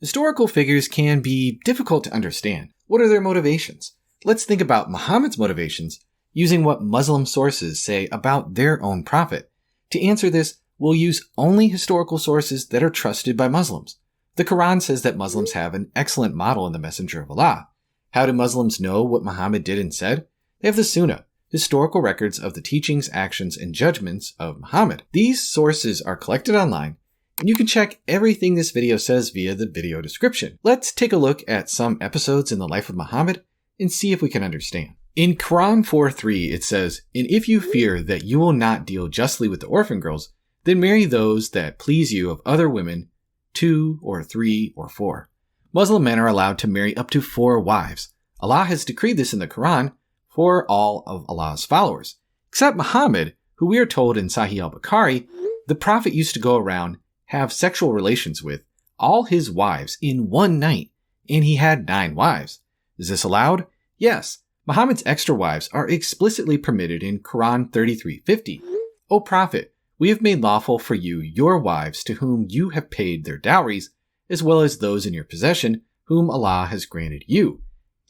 Historical figures can be difficult to understand. What are their motivations? Let's think about Muhammad's motivations using what Muslim sources say about their own prophet. To answer this, we'll use only historical sources that are trusted by Muslims. The Quran says that Muslims have an excellent model in the Messenger of Allah. How do Muslims know what Muhammad did and said? They have the Sunnah, historical records of the teachings, actions, and judgments of Muhammad. These sources are collected online, and you can check everything this video says via the video description. Let's take a look at some episodes in the life of Muhammad and see if we can understand. In Quran 4:3, it says, "And if you fear that you will not deal justly with the orphan girls, then marry those that please you of other women, 2 or 3 or 4. Muslim men are allowed to marry up to 4 wives. Allah has decreed this in the Quran for all of Allah's followers. Except Muhammad, who we are told in Sahih al-Bukhari, the Prophet used to go around, have sexual relations with all his wives in one night, and he had 9 wives. Is this allowed? Yes. Muhammad's extra wives are explicitly permitted in Quran 33:50. O Prophet, we have made lawful for you your wives to whom you have paid their dowries, as well as those in your possession, whom Allah has granted you,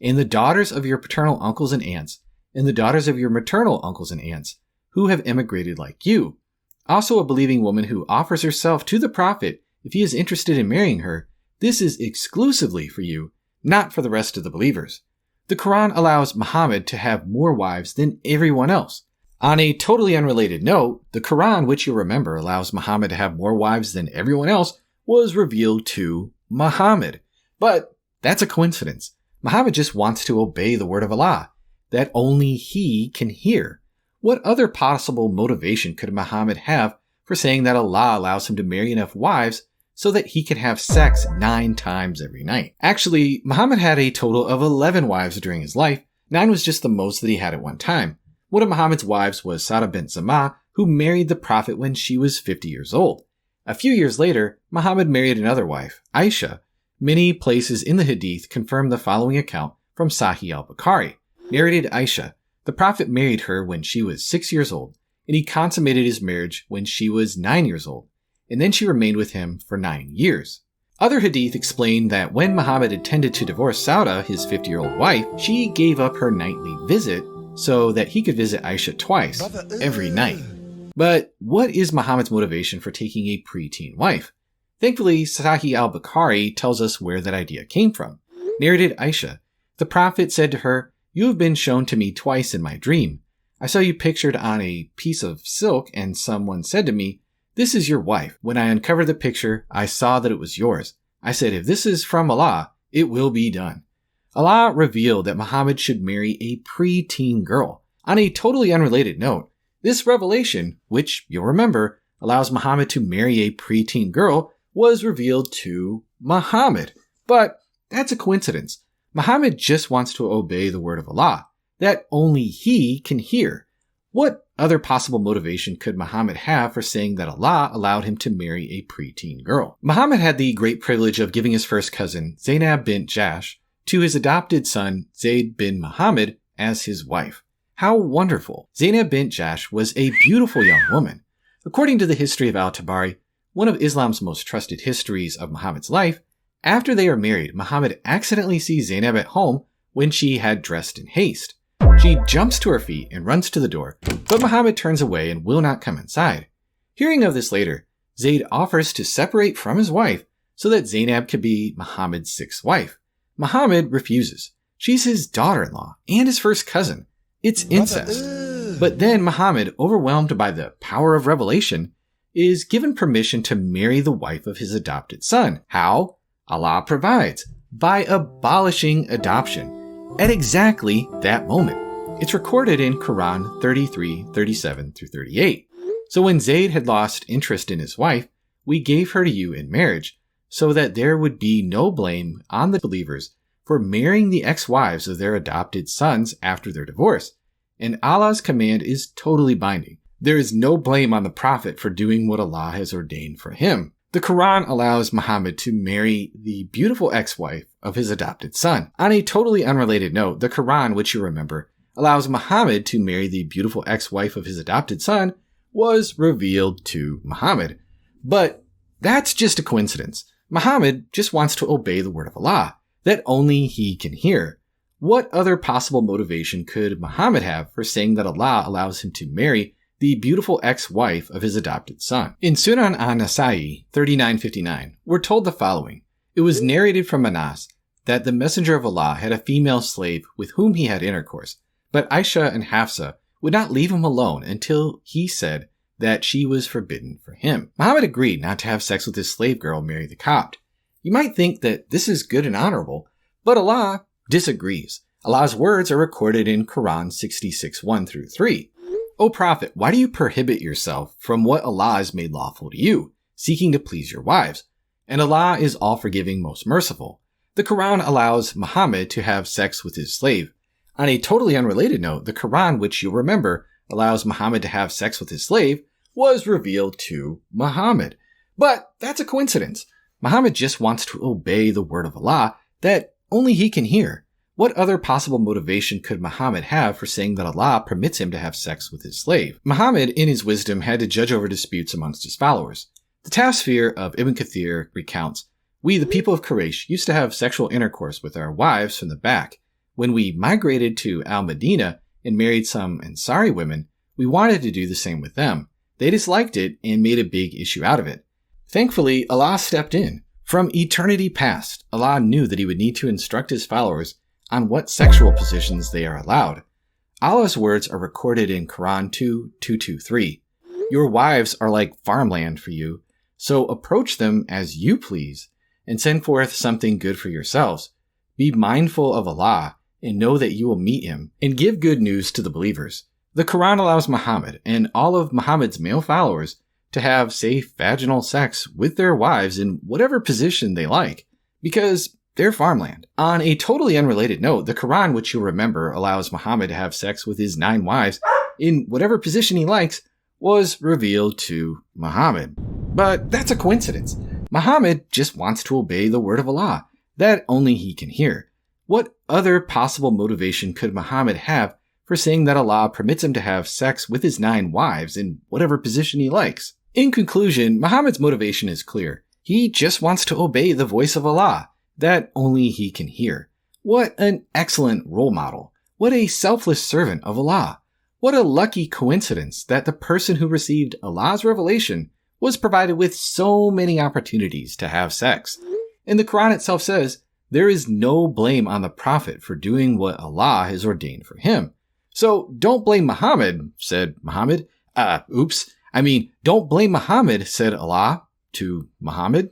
and the daughters of your paternal uncles and aunts, and the daughters of your maternal uncles and aunts, who have emigrated like you. Also a believing woman who offers herself to the Prophet if he is interested in marrying her. This is exclusively for you, not for the rest of the believers." The Quran allows Muhammad to have more wives than everyone else. On a totally unrelated note, the Quran, which you'll remember allows Muhammad to have more wives than everyone else, was revealed to Muhammad. But that's a coincidence. Muhammad just wants to obey the word of Allah, that only he can hear. What other possible motivation could Muhammad have for saying that Allah allows him to marry enough wives so that he can have sex 9 times every night? Actually, Muhammad had a total of 11 wives during his life. 9 was just the most that he had at one time. One of Muhammad's wives was Sada bint Zamah, who married the Prophet when she was 50 years old. A few years later, Muhammad married another wife, Aisha. Many places in the Hadith confirm the following account from Sahih al-Bukhari. Narrated Aisha, the Prophet married her when she was 6 years old, and he consummated his marriage when she was 9 years old, and then she remained with him for 9 years. Other Hadith explain that when Muhammad intended to divorce Sauda, his 50-year-old wife, she gave up her nightly visit so that he could visit Aisha twice, every night. But what is Muhammad's motivation for taking a preteen wife? Thankfully, Sahih al-Bukhari tells us where that idea came from. Narrated Aisha, the Prophet said to her, "You have been shown to me twice in my dream. I saw you pictured on a piece of silk, and someone said to me, 'This is your wife.' When I uncovered the picture, I saw that it was yours. I said, 'If this is from Allah, it will be done.'" Allah revealed that Muhammad should marry a preteen girl. On a totally unrelated note, this revelation, which you'll remember, allows Muhammad to marry a preteen girl, was revealed to Muhammad. But that's a coincidence. Muhammad just wants to obey the word of Allah, that only he can hear. What other possible motivation could Muhammad have for saying that Allah allowed him to marry a preteen girl? Muhammad had the great privilege of giving his first cousin, Zainab bint Jahsh, to his adopted son, Zayd bin Muhammad, as his wife. How wonderful! Zainab bint Jahsh was a beautiful young woman. According to the history of al-Tabari, one of Islam's most trusted histories of Muhammad's life, after they are married, Muhammad accidentally sees Zainab at home when she had dressed in haste. She jumps to her feet and runs to the door, but Muhammad turns away and will not come inside. Hearing of this later, Zayd offers to separate from his wife so that Zainab could be Muhammad's 6th wife. Muhammad refuses. She's his daughter-in-law and his first cousin. It's incest. But then Muhammad, overwhelmed by the power of revelation, is given permission to marry the wife of his adopted son. How? Allah provides, by abolishing adoption. At exactly that moment. It's recorded in Quran 33:37-38. So when Zayd had lost interest in his wife, we gave her to you in marriage, so that there would be no blame on the believers for marrying the ex-wives of their adopted sons after their divorce. And Allah's command is totally binding. There is no blame on the Prophet for doing what Allah has ordained for him. The Quran allows Muhammad to marry the beautiful ex-wife of his adopted son. On a totally unrelated note, the Quran, which you remember, allows Muhammad to marry the beautiful ex-wife of his adopted son, was revealed to Muhammad. But that's just a coincidence. Muhammad just wants to obey the word of Allah that only he can hear. What other possible motivation could Muhammad have for saying that Allah allows him to marry the beautiful ex-wife of his adopted son? In Sunan an-Nasa'i 3959, we're told the following. It was narrated from Anas that the Messenger of Allah had a female slave with whom he had intercourse, but Aisha and Hafsa would not leave him alone until he said that she was forbidden for him. Muhammad agreed not to have sex with his slave girl, Mary the Copt. You might think that this is good and honorable, but Allah disagrees. Allah's words are recorded in Quran 66:1-3. O Prophet, why do you prohibit yourself from what Allah has made lawful to you, seeking to please your wives? And Allah is all-forgiving, most merciful. The Quran allows Muhammad to have sex with his slave. On a totally unrelated note, the Quran, which you'll remember, allows Muhammad to have sex with his slave, was revealed to Muhammad. But that's a coincidence. Muhammad just wants to obey the word of Allah that only he can hear. What other possible motivation could Muhammad have for saying that Allah permits him to have sex with his slave? Muhammad, in his wisdom, had to judge over disputes amongst his followers. The Tafsir of Ibn Kathir recounts, "We, the people of Quraysh, used to have sexual intercourse with our wives from the back. When we migrated to Al-Madinah and married some Ansari women, we wanted to do the same with them. They disliked it and made a big issue out of it. Thankfully, Allah stepped in. From eternity past, Allah knew that he would need to instruct his followers on what sexual positions they are allowed. Allah's words are recorded in Quran 2:2-3. Your wives are like farmland for you, so approach them as you please, and send forth something good for yourselves. Be mindful of Allah, and know that you will meet him, and give good news to the believers." The Quran allows Muhammad and all of Muhammad's male followers to have safe vaginal sex with their wives in whatever position they like, because they're farmland. On a totally unrelated note, the Quran, which you'll remember, allows Muhammad to have sex with his 9 wives in whatever position he likes, was revealed to Muhammad. But that's a coincidence. Muhammad just wants to obey the word of Allah that only he can hear. What other possible motivation could Muhammad have for saying that Allah permits him to have sex with his 9 wives in whatever position he likes? In conclusion, Muhammad's motivation is clear. He just wants to obey the voice of Allah that only he can hear. What an excellent role model. What a selfless servant of Allah. What a lucky coincidence that the person who received Allah's revelation was provided with so many opportunities to have sex. And the Quran itself says, there is no blame on the Prophet for doing what Allah has ordained for him. So don't blame Muhammad, said Muhammad. Don't blame Muhammad, said Allah to Muhammad.